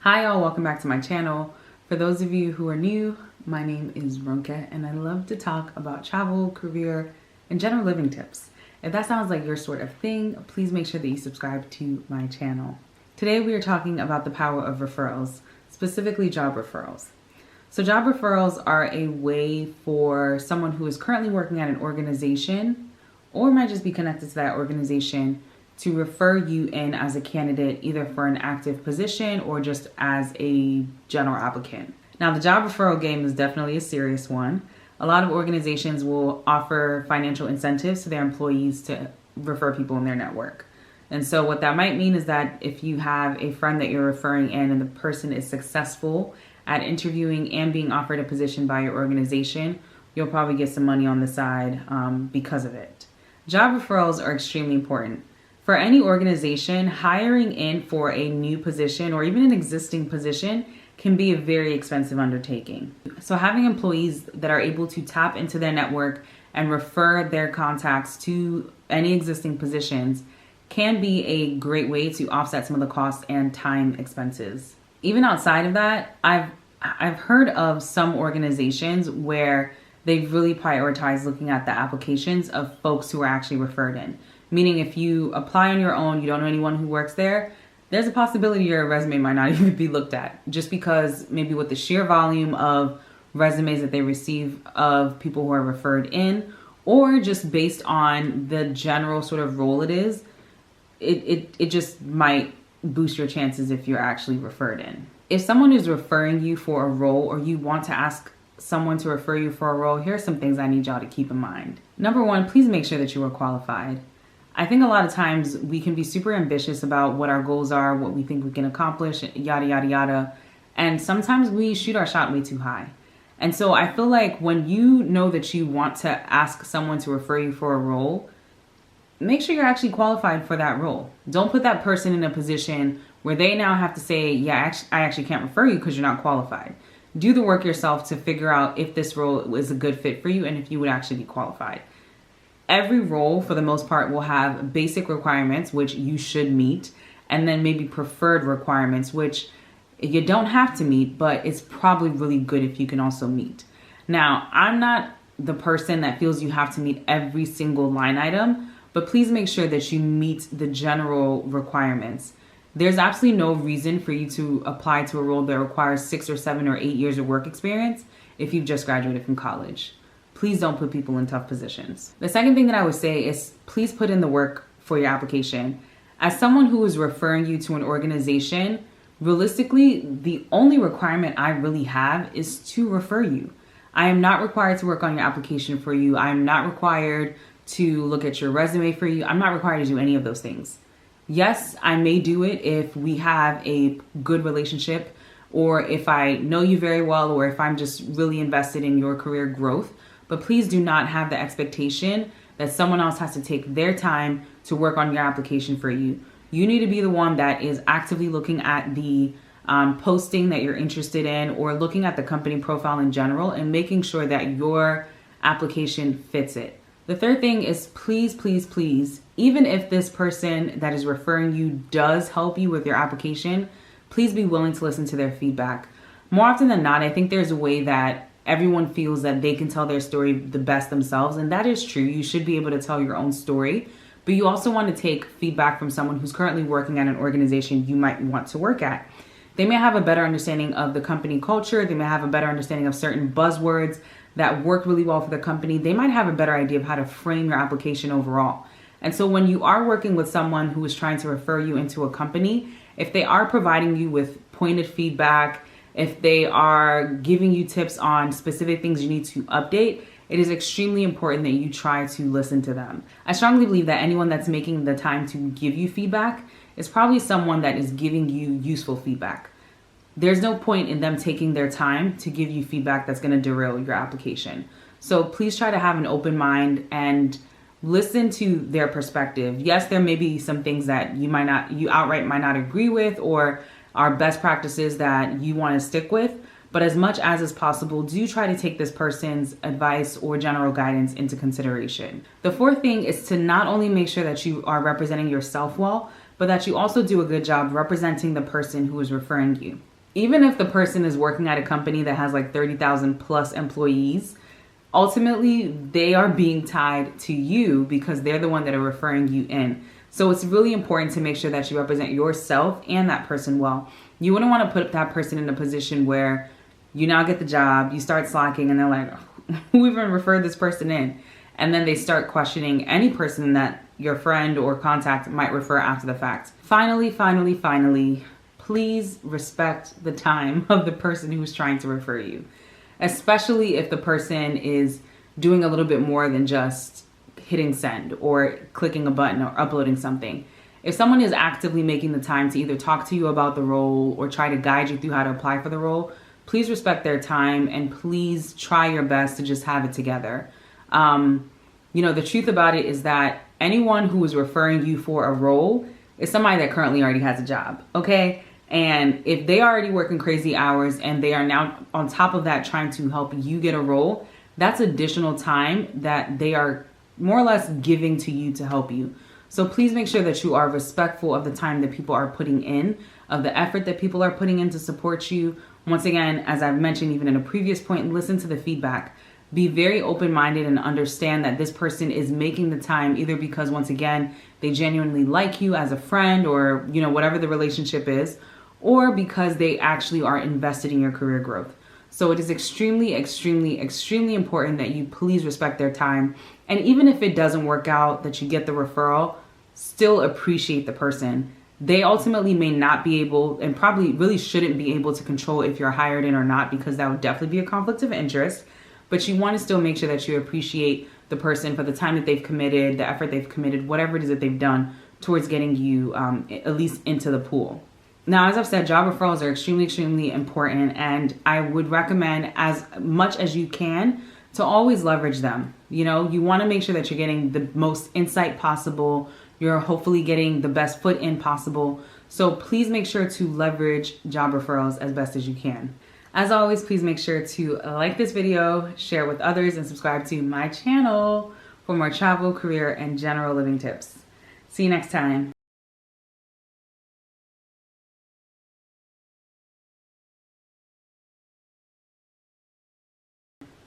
Hi y'all, welcome back to my channel. For those of you who are new, my name is Ronke and I love to talk about travel, career, and general living tips. If that sounds like your sort of thing, please make sure that you subscribe to my channel. Today we are talking about the power of referrals, specifically job referrals. So job referrals are a way for someone who is currently working at an organization or might just be connected to that organization to refer you in as a candidate, either for an active position or just as a general applicant. Now, the job referral game is definitely a serious one. A lot of organizations will offer financial incentives to their employees to refer people in their network. And so what that might mean is that if you have a friend that you're referring in and the person is successful at interviewing and being offered a position by your organization, you'll probably get some money on the side because of it. Job referrals are extremely important. For any organization, hiring in for a new position or even an existing position can be a very expensive undertaking. So having employees that are able to tap into their network and refer their contacts to any existing positions can be a great way to offset some of the costs and time expenses. Even outside of that, I've heard of some organizations where they really prioritize looking at the applications of folks who are actually referred in. Meaning if you apply on your own, you don't know anyone who works there, there's a possibility your resume might not even be looked at, just because maybe with the sheer volume of resumes that they receive of people who are referred in, or just based on the general sort of role it is, it just might boost your chances if you're actually referred in. If someone is referring you for a role or you want to ask someone to refer you for a role, here are some things I need y'all to keep in mind. Number one, please make sure that you are qualified. I think a lot of times we can be super ambitious about what our goals are, what we think we can accomplish, yada, yada, yada. And sometimes we shoot our shot way too high. And so I feel like when you know that you want to ask someone to refer you for a role, make sure you're actually qualified for that role. Don't put that person in a position where they now have to say, yeah, I actually can't refer you because you're not qualified. Do the work yourself to figure out if this role is a good fit for you and if you would actually be qualified. Every role, for the most part, will have basic requirements, which you should meet, and then maybe preferred requirements, which you don't have to meet, but it's probably really good if you can also meet. Now, I'm not the person that feels you have to meet every single line item, but please make sure that you meet the general requirements. There's absolutely no reason for you to apply to a role that requires 6 or 7 or 8 years of work experience if you've just graduated from college. Please don't put people in tough positions. The second thing that I would say is please put in the work for your application. As someone who is referring you to an organization, realistically, the only requirement I really have is to refer you. I am not required to work on your application for you. I am not required to look at your resume for you. I'm not required to do any of those things. Yes, I may do it if we have a good relationship, or if I know you very well, or if I'm just really invested in your career growth. But please do not have the expectation that someone else has to take their time to work on your application for you. You need to be the one that is actively looking at the posting that you're interested in, or looking at the company profile in general and making sure that your application fits it. The third thing is please, please, please, even if this person that is referring you does help you with your application, please be willing to listen to their feedback. More often than not, I think there's a way that everyone feels that they can tell their story the best themselves, and that is true. You should be able to tell your own story, but you also want to take feedback from someone who's currently working at an organization you might want to work at. They may have a better understanding of the company culture. They may have a better understanding of certain buzzwords that work really well for the company. They might have a better idea of how to frame your application overall. And so when you are working with someone who is trying to refer you into a company, if they are providing you with pointed feedback, if they are giving you tips on specific things you need to update, it is extremely important that you try to listen to them. I strongly believe that anyone that's making the time to give you feedback is probably someone that is giving you useful feedback. There's no point in them taking their time to give you feedback that's going to derail your application. So please try to have an open mind and listen to their perspective. Yes, there may be some things that you outright might not agree with, or are best practices that you want to stick with, but as much as is possible, do try to take this person's advice or general guidance into consideration. The fourth thing is to not only make sure that you are representing yourself well, but that you also do a good job representing the person who is referring you. even if the person is working at a company that has like 30,000 plus employees, ultimately they are being tied to you because they're the one that are referring you in. So it's really important to make sure that you represent yourself and that person well. You wouldn't want to put that person in a position where you now get the job, you start slacking, and they're like, who even referred this person in? And then they start questioning any person that your friend or contact might refer after the fact. Finally, please respect the time of the person who's trying to refer you, especially if the person is doing a little bit more than just hitting send or clicking a button or uploading something. If someone is actively making the time to either talk to you about the role or try to guide you through how to apply for the role, please respect their time and please try your best to just have it together. The truth about it is that anyone who is referring you for a role is somebody that currently already has a job, okay? And if they are already working crazy hours and they are now on top of that trying to help you get a role, that's additional time that they are more or less giving to you to help you. So please make sure that you are respectful of the time that people are putting in, of the effort that people are putting in to support you. Once again, as I've mentioned even in a previous point, listen to the feedback. Be very open-minded and understand that this person is making the time either because, once again, they genuinely like you as a friend or, whatever the relationship is, or because they actually are invested in your career growth. So it is extremely, extremely, extremely important that you please respect their time. And even if it doesn't work out, that you get the referral, still appreciate the person. They ultimately may not be able and probably really shouldn't be able to control if you're hired in or not, because that would definitely be a conflict of interest. But you want to still make sure that you appreciate the person for the time that they've committed, the effort they've committed, whatever it is that they've done towards getting you at least into the pool. Now, as I've said, job referrals are extremely, extremely important, and I would recommend as much as you can to always leverage them. You want to make sure that you're getting the most insight possible. You're hopefully getting the best foot in possible. So please make sure to leverage job referrals as best as you can. As always, please make sure to like this video, share with others, and subscribe to my channel for more travel, career, and general living tips. See you next time.